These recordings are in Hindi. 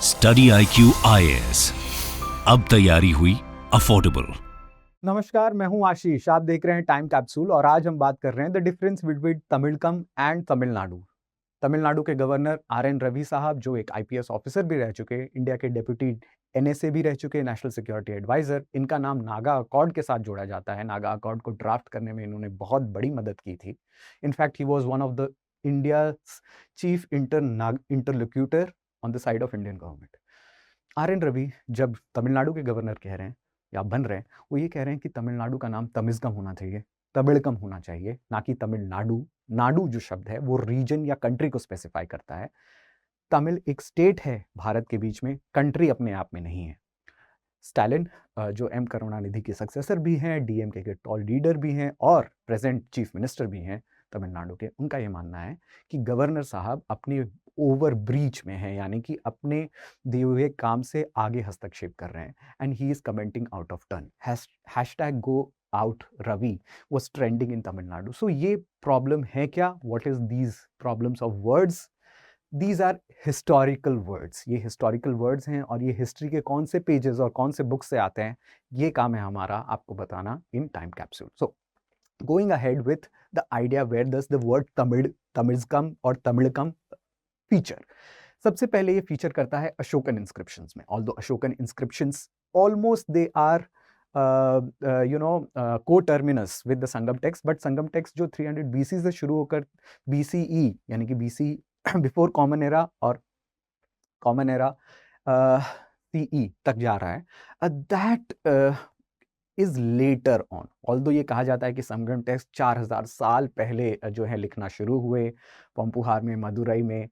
स्टडी IQ IAS, अब तैयारी हुई अफोर्डेबल। नमस्कार, मैं हूं आशीष। आप देख रहे हैं टाइम कैप्सूल और आज हम बात कर रहे हैं the difference between Tamilakam and Tamil Nadu. Tamil Nadu के गवर्नर RN रवि साहब, जो एक IPS ऑफिसर भी रह चुके, इंडिया के डेप्यूटी NSA भी रह चुके, नेशनल सिक्योरिटी एडवाइजर। इनका नाम नागा अकॉर्ड के साथ जोड़ा जाता है। नागा अकॉर्ड को ड्राफ्ट करने में इन्होंने बहुत बड़ी मदद की थी। In fact he was one of the India chief interlocutor on the side of Indian government. RN Ravi जब तमिलनाडु के गवर्नर कह रहे हैं या बन रहे हैं, वो ये कह रहे हैं कि तमिलनाडु का नाम तमिज़कम होना चाहिए, तमिलकम होना चाहिए, ना कि तमिलनाडु। नाडु जो शब्द है वो रीजन या कंट्री को स्पेसिफाई करता है। तमिल एक स्टेट है भारत के बीच में, कंट्री अपने आप में नहीं है। स्टालिन, जो M करुणानिधि के सक्सेसर भी हैं, DMK के टॉल लीडर भी हैं और प्रेजेंट चीफ मिनिस्टर भी हैं तमिलनाडु के, उनका ये मानना है कि गवर्नर साहब अपने ओवर ब्रीच में है, यानी कि अपने दिए हुए काम से आगे हस्तक्षेप कर रहे हैं and he is commenting out of turn. Hashtag go out Ravi was trending in Tamil Nadu. So ये प्रॉब्लम है क्या? What is these problems of words? These are historical words. ये हिस्टोरिकल वर्ड्स हैं और ये हिस्ट्री के कौन से पेजेस और कौन से बुक से आते हैं, ये काम है हमारा आपको बताना in time capsule. So going ahead with the idea where does the word Tamizhakam और तमिलकम फीचर। सबसे पहले ये फीचर करता है अशोकन इंस्क्रिप्शंस में। Although Ashokan inscriptions almost they are coterminous with the Sangam text, but Sangam text जो 300 BC से शुरू होकर BCE यानी कि BC बिफोर कॉमन एरा और कॉमन एरा CE तक जा रहा है, that is later on. Although ये कहा जाता है कि संगम टेक्स्ट 4000 साल पहले जो है लिखना शुरू हुए, पंपुहार में, मदुरई में,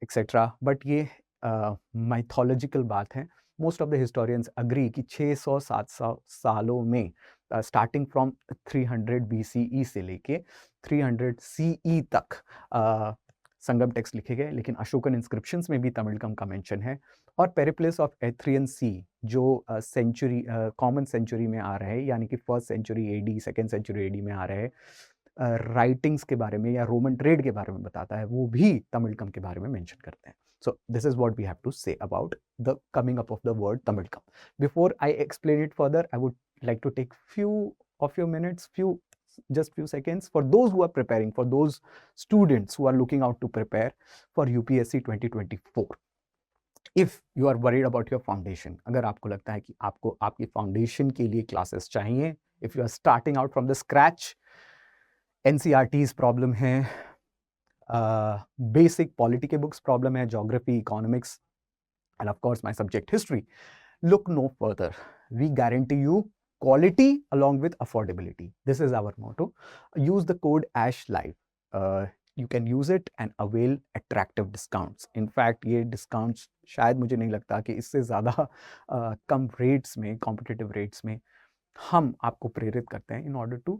एक्सेट्रा, बट ये माइथोलॉजिकल बात है। Most of the historians agree कि 600-700 सालों में, स्टार्टिंग फ्रॉम 300 BCE से लेके 300 CE तक संगम टेक्स्ट लिखे गए, लेकिन अशोकन इंस्क्रिप्शंस में भी तमिलकम का मेंशन है। और पेरिप्लस ऑफ एथ्रियन सी जो सेंचुरी कॉमन सेंचुरी में आ रहे हैं, यानी कि 1st century AD, 2nd century AD में आ रहे हैं, राइटिंग्स के बारे में या रोमन ट्रेड के बारे में बताता है, वो भी तमिलकम के बारे में मेंशन करते हैं। So this is what we have to say about the coming up of the word Tamilakam. Before I explain it further, I would like to take few minutes, just few seconds for those who are preparing, for those students who are looking out to prepare for UPSC 2024. If you are worried about your foundation, अगर आपको लगता है कि आपको आपकी फाउंडेशन के लिए क्लासेस चाहिए, if you are starting out from the scratch, NCERT's problem है, बेसिक पॉलिटी के बुक्स प्रॉब्लम है, geography, economics, and of course my subject history, look no further. We guarantee you quality along with affordability. This is our motto. Use the code ASHLIVE. You can use it and avail attractive discounts. In fact, ये discounts शायद मुझे नहीं लगता कि इससे ज़्यादा कम रेट्स में, कॉम्पिटिटिव रेट्स में हम आपको प्रेरित करते हैं in order to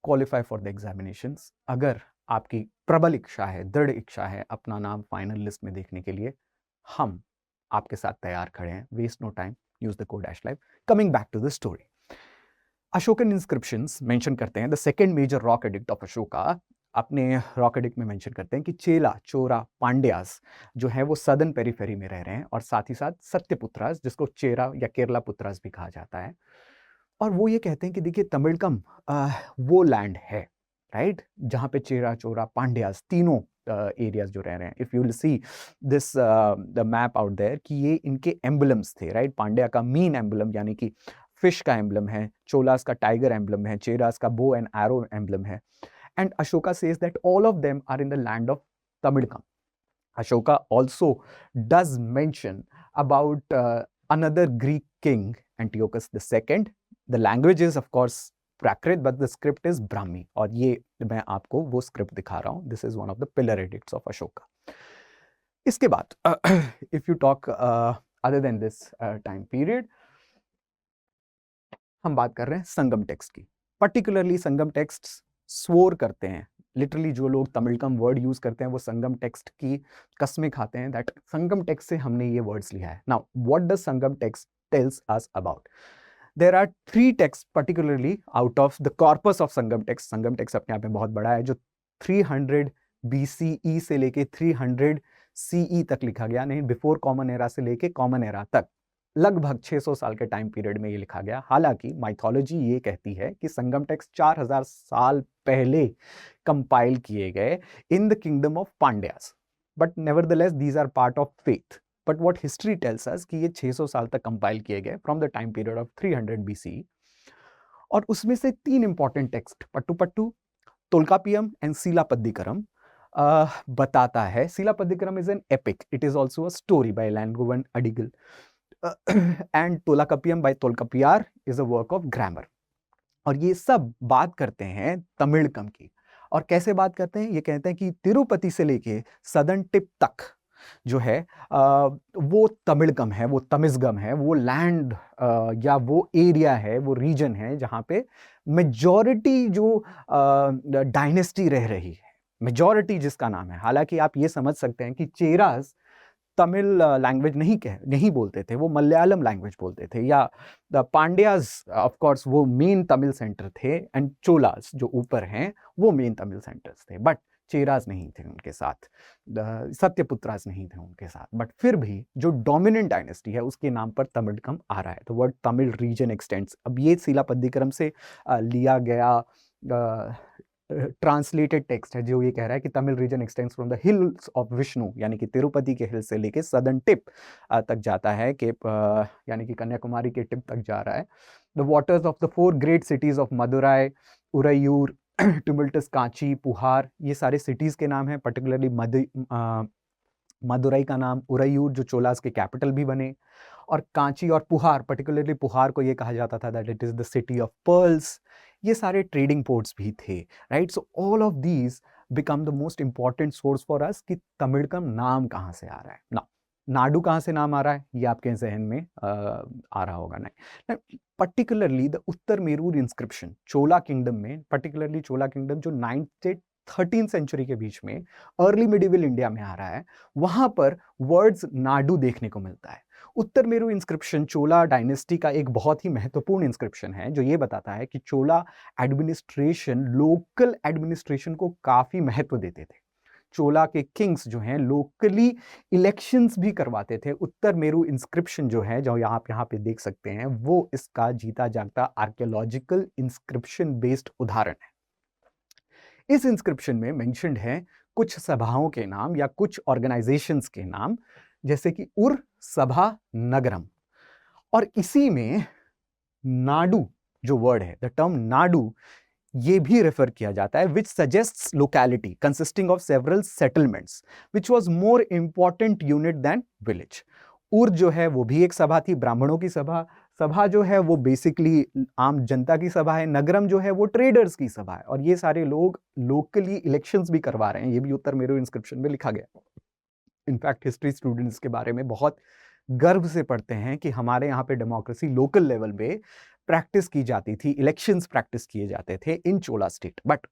qualify for the examinations. अगर आपकी प्रबल इच्छा है, दृढ़ इच्छा है अपना नाम फाइनल लिस्ट में देखने के लिए, हम आपके साथ तैयार खड़े हैं। Waste no time, use the code ASHLIVE. Coming back to the story, Ashokan inscriptions mention करते हैं the second major rock edict of Ashoka. अपने रॉक एडिक्ट में मेंशन करते हैं कि चेला, चोरा, पांड्यास जो है वो सदर्न पेरीफेरी में रह रहे हैं, और साथ ही साथ सत्यपुत्रास, जिसको चेरा या केरला पुत्रास भी कहा जाता है। और वो ये कहते हैं कि देखिए तमिलकम वो लैंड है, राइट, जहाँ पे चेरा, चोरा, पांड्यास तीनों एरियाज जो रह रहे हैं। If you will see this the map out there, कि ये इनके एम्बलम्स थे, राइट। पांड्या का मीन एम्बलम यानी कि फिश का एम्बलम है, चोलास का टाइगर एम्बलम है, चेरास का बो एंड एरो एम्बलम है। And Ashoka says that all of them are in the land of Tamilakam. Ashoka also does mention about another Greek king, Antiochus II. The language is of course Prakrit, but the script is Brahmi. और ये मैं आपको वो स्क्रिप्ट दिखा रहा हूँ. This is one of the pillar edicts of Ashoka. इसके बाद if you talk other than this time period, हम बात कर रहे हैं संगम टेक्स्ट की. पर्टिकुलरली संगम टेक्स्ट स्वोर करते हैं, लिटरली जो लोग तमिलकम वर्ड यूज करते हैं वो संगम टेक्स्ट की कसमें खाते हैं दैट संगम टेक्स्ट से हमने ये वर्ड्स लिया है. Now what does Sangam text tells us about? There are 3 text particularly out of the corpus of Sangam text. Sangam text अपने आप में बहुत बड़ा है, जो 300 BCE से लेके 300 CE तक लिखा गया, नहीं बिफोर कॉमन एरा से लेके कॉमन एरा तक लगभग 600 साल के टाइम पीरियड में ये लिखा गया। हालांकि माइथोलॉजी ये कहती है कि संगम टेक्स्ट 4000 साल पहले कंपाइल किए गए in the kingdom of Pandyas, but nevertheless these are part of faith. But what history tells us कि ये 600 साल तक कंपाइल किए गए from the time period of 300 BC। और उसमें से 3 important text Pattu, Tolkappiyam and Silappadikaram बताता है। Silappadikaram is an epic, it is also a story by Ilango Adigal, and Tolkappiyam by Tolkappiyar is a work of grammar. और ये सब बात करते हैं तमिलकम की। और कैसे बात करते हैं? ये कहते हैं कि तिरुपति से लेके सदर्न टिप तक जो है वो तमिलकम है, वो तमिज़गम है, वो लैंड या वो एरिया है, वो रीजन है जहाँ पे मेजॉरिटी जो डायनेस्टी रह रही है, मेजॉरिटी जिसका नाम है। हालांकि आप ये समझ सकते हैं कि चेरास तमिल लैंग्वेज नहीं बोलते थे, वो मलयालम लैंग्वेज बोलते थे, या द पांड्याज ऑफ कोर्स वो मेन तमिल सेंटर थे, एंड चोलास जो ऊपर हैं वो मेन तमिल सेंटर्स थे, बट चेरास नहीं थे उनके साथ, सत्यपुत्रास नहीं थे उनके साथ। बट फिर भी जो डोमिनेंट डायनेस्टी है उसके नाम पर तमिलकम आ रहा है, तो वर्ड तमिल रीजन एक्सटेंड्स। अब ये सिलापद्दिकरम से लिया गया ट्रांसलेटेड टेक्स्ट है जो ये कह रहा है कि Tamil region extends from the hills of Vishnu, यानी कि तिरुपति के हिल से लेके सदर्न टिप तक जाता है, कि यानी कि कन्याकुमारी के टिप तक जा रहा है। The waters of the 4 great cities of Madurai, Uraiyur, टुमिल्टस, कांची, पुहार, ये सारे सिटीज के नाम हैं। पर्टिकुलरली मदुराई का नाम उरैयूर जो चोलास के कैपिटल भी बने, और कांची और पुहार, पर्टिकुलरली पुहार को ये कहा जाता था that it is the city of pearls, ये सारे ट्रेडिंग पोर्ट्स भी थे, right. So all of these become the most important source for us कि तमिलकम नाम कहाँ से आ रहा है ना। नाडु कहाँ से नाम आ रहा है ये आपके जहन में आ रहा होगा। नहीं, particularly the Uttar Merur inscription Chola kingdom में, पर्टिकुलरली चोला किंगडम जो 9th से 13th सेंचुरी के बीच में अर्ली मिडिवल इंडिया में आ रहा है, वहां पर वर्ड्स नाडु देखने को मिलता है। उत्तर मेरू इंस्क्रिप्शन चोला डायनेस्टी का एक बहुत ही महत्वपूर्ण इंस्क्रिप्शन है जो ये बताता है कि चोला एडमिनिस्ट्रेशन, लोकल एडमिनिस्ट्रेशन को काफी महत्व देते थे। चोला के किंग्स जो हैं लोकली इलेक्शंस भी करवाते थे। उत्तर मेरू इंस्क्रिप्शन जो है, जो आप यहाँ पे देख सकते हैं, वो इसका जीता जागता आर्कियोलॉजिकल इंस्क्रिप्शन बेस्ड उदाहरण है। इस इंस्क्रिप्शन में मेंशन्ड है कुछ सभाओं के नाम या कुछ ऑर्गेनाइजेशंस के नाम, जैसे कि उर सभा नगरम, और इसी में नाडु जो वर्ड है, द टर्म नाडु, ये भी रेफर किया जाता है, which suggests locality consisting of several settlements which was more important unit than village. Ur जो है वो भी एक सभा थी, ब्राह्मणों की सभा। सभा जो है वो बेसिकली आम जनता की सभा है। नगरम जो है वो ट्रेडर्स की सभा है, और ये सारे लोग लोकली इलेक्शंस भी करवा रहे हैं। ये भी उत्तर मेरू इंस्क्रिप्शन में लिखा गया। इनफैक्ट हिस्ट्री स्टूडेंट्स के बारे में बहुत गर्व से पढ़ते हैं कि हमारे यहाँ पे डेमोक्रेसी लोकल लेवल पे प्रैक्टिस की जाती थी, इलेक्शंस प्रैक्टिस किए जाते थे in Chola state. But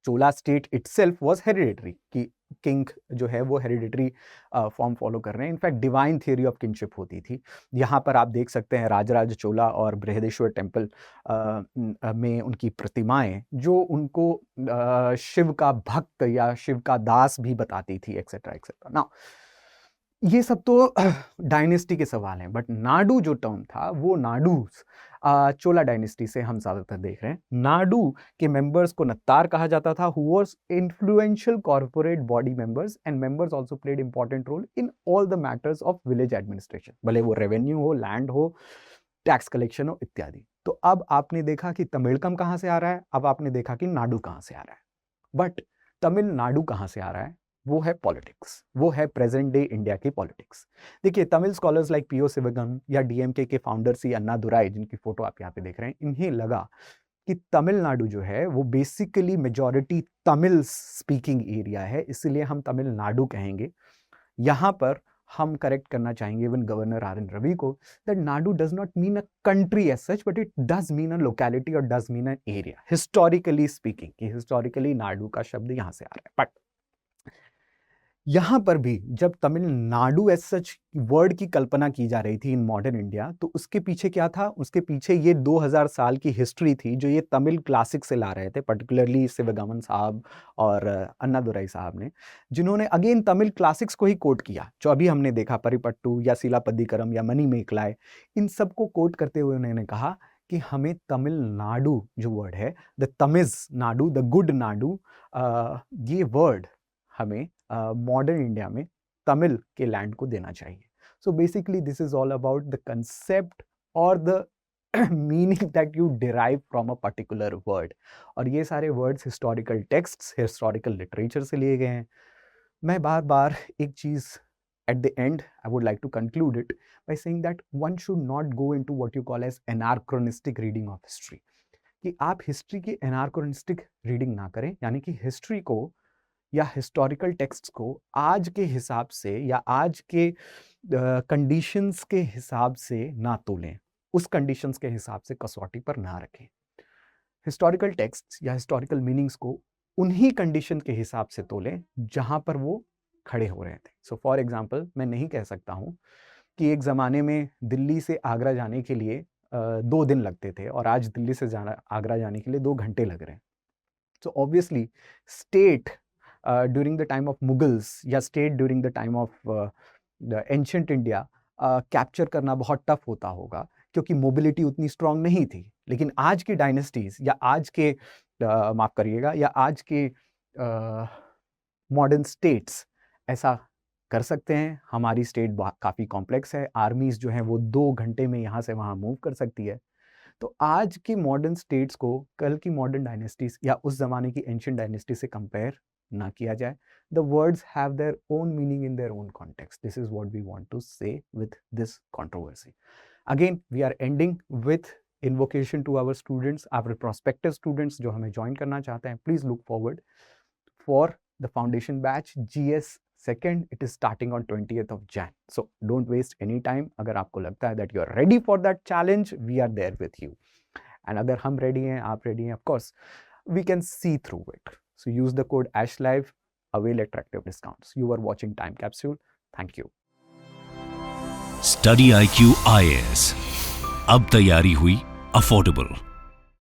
Chola state itself was hereditary, कि किंग जो है वो हेरिडिटरी फॉर्म फॉलो कर रहे हैं। In fact divine theory of kingship होती थी। यहाँ पर आप देख सकते हैं राजराज चोला और बृहदेश्वर टेम्पल में उनकी प्रतिमाएं जो उनको शिव का भक्त या शिव का दास भी बताती थी, एक्सेट्रा एक्सेट्रा। नाउ ये सब तो डायनेस्टी के सवाल हैं, बट नाडु जो टर्म था वो नाडूस चोला डायनेस्टी से हम ज्यादातर देख रहे हैं। नाडु के मेंबर्स को नत्तार कहा जाता था, who was influential corporate body members, and members also played important role in all the matters of village administration, भले वो रेवेन्यू हो, लैंड हो, टैक्स कलेक्शन हो, इत्यादि। तो अब आपने देखा कि तमिलकम कहाँ से आ रहा है, अब आपने देखा कि नाडु कहाँ से आ रहा है। बट तमिलनाडु कहाँ से आ रहा है? वो है पॉलिटिक्स, वो है प्रेजेंट डे इंडिया की पॉलिटिक्स। देखिए तमिल स्कॉलर्स लाइक पीओ सिवगम या डीएमके के फाउंडर सी अन्नादुराई, जिनकी फोटो आप यहाँ पे देख रहे हैं, इन्हें लगा कि तमिलनाडु जो है वो basically majority Tamil speaking area है, इसलिए हम तमिलनाडु कहेंगे। यहाँ पर हम करेक्ट करना चाहेंगे even governor R N Ravi को, that nadu does not mean a country as such, but it does mean a locality और does mean an area, historically speaking, कि हिस्टोरिकली नाडु का शब्द यहाँ से आ रहा है। बट यहाँ पर भी जब तमिलनाडु एज सच वर्ड की कल्पना की जा रही थी इन मॉडर्न इंडिया, तो उसके पीछे क्या था? उसके पीछे ये 2000 साल की हिस्ट्री थी जो ये तमिल क्लासिक से ला रहे थे, पर्टिकुलरली शिवगमन साहब और अन्नादुरई साहब ने, जिन्होंने अगेन तमिल क्लासिक्स को ही कोट किया। जो अभी हमने देखा परिपट्टू या सिलापद्दिकरम या मनी मेकलाय, इन सबको कोट करते हुए उन्होंने कहा कि हमें तमिलनाडु जो वर्ड है, the Tamizh Nadu, the good Nadu, ये वर्ड हमें मॉडर्न इंडिया में तमिल के लैंड को देना चाहिए। So basically this is all about the concept और the meaning that you derive from a particular word. और ये सारे words historical texts, historical literature से लिए गए हैं। मैं बार बार एक चीज at the end I would like to conclude it by saying that one should not go into what you call as anachronistic reading of history, कि आप हिस्ट्री की anachronistic रीडिंग ना करें, यानी कि हिस्ट्री को या हिस्टोरिकल टेक्स्ट्स को आज के हिसाब से या आज के कंडीशंस के हिसाब से ना तोलें, उस कंडीशंस के हिसाब से कसौटी पर ना रखें। हिस्टोरिकल टेक्स्ट्स या हिस्टोरिकल मीनिंग्स को उन्हीं कंडीशन के हिसाब से तोलें जहां पर वो खड़े हो रहे थे। सो फॉर एग्जाम्पल, मैं नहीं कह सकता हूँ कि एक ज़माने में दिल्ली से आगरा जाने के लिए 2 दिन लगते थे और आज दिल्ली से आगरा जाने के लिए 2 घंटे लग रहे हैं। So obviously state during the time of Mughals या state during the time of the ancient India capture करना बहुत टफ होता होगा, क्योंकि मोबिलिटी उतनी स्ट्रांग नहीं थी। लेकिन आज की डायनेस्टीज या आज के माफ करिएगा, या आज के मॉडर्न स्टेट्स ऐसा कर सकते हैं। हमारी स्टेट काफ़ी कॉम्प्लेक्स है, आर्मीज जो हैं वो 2 घंटे में यहाँ से वहाँ मूव कर सकती है। तो आज की मॉडर्न स्टेट्स को कल की मॉडर्न डायनेस्टीज या उस जमाने की एंशिएंट डायनेस्टी से कंपेयर ना किया जाए। The words have their own meaning in their own context. This is what we want to say with this controversy. Again we are ending with invocation to our students, our prospective students जो हमें ज्वाइन करना चाहते हैं, please look forward for the foundation batch GS second. It is starting on 20th of Jan. So don't waste any time. अगर आपको लगता है that you are ready for that challenge, we are there with you. And अगर हम ready हैं, आप ready हैं, of course, we can see through it. So use the code ASHLIVE, avail attractive discounts. You are watching Time Capsule. Thank you. Study IQ IAS. अब तैयारी हुई अफोर्डेबल।